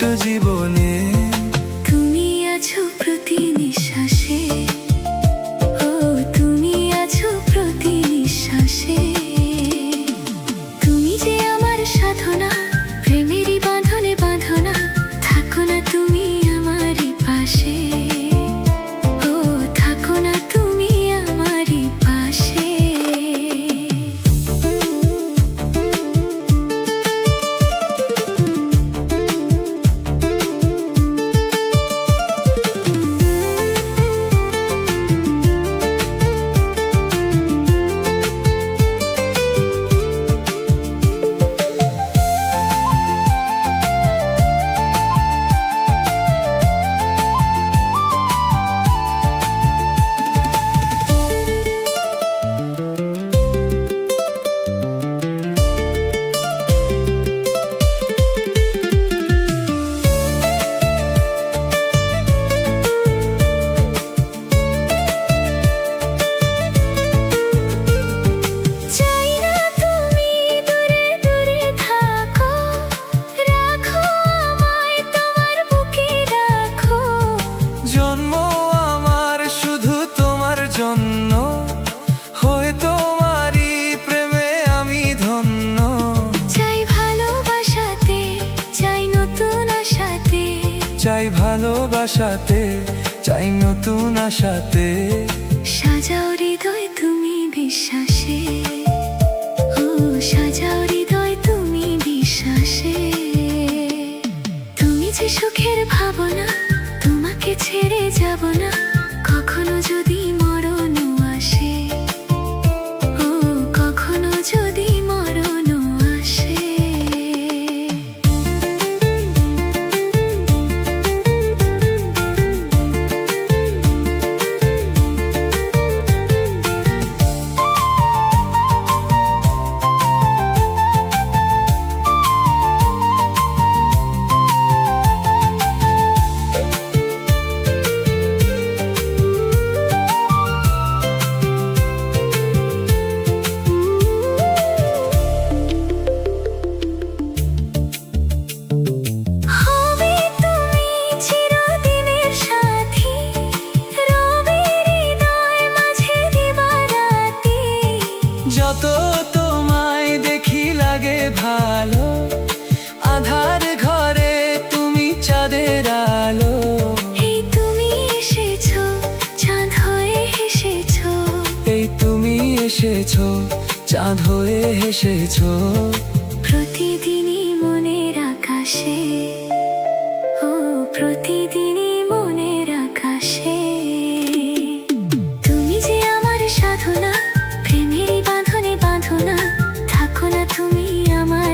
ছোট্ট জীবনে। তুমি আছো প্রতি নিঃশ্বাসে, ও তুমি আছো প্রতি নিঃশ্বাসে। তুমি যে আমার সাধনা, প্রেমেরই বাঁধনে বাঁধনা। থাকো না তুমি আমারই পাশে, ও থাকো না তুমি আমারই পাশে। জন্ম আমার শুধু তোমার জন্য, হয়ে তোমারই প্রেমে আমি ধন্য। চাই ভালোবাসাতে, চাই নতুন আশাতে। চাই ভালোবাসাতে, চাই নতুন আশাতে। সাজাও হৃদয় তুমি বিশ্বাসে, ও সাজাও হৃদয় তুমি বিশ্বাসে। তুমি যে সুখের ভাবনা, তোমাকে ছেড়ে যাব না কখনো যদি মরণও আসে, ও কখনো যদি মরণও আসে। যত তোমায় দেখি লাগে ভালো, আধার ঘরে তুমি চাঁদের আলো। এই তুমি এসেছো, চাঁদ হয়ে হেসেছো। এই তুমি এসেছো, চাঁদ হয়ে হেসেছো। প্রতিদিনই মনের আকাশে, ও প্রতিদিন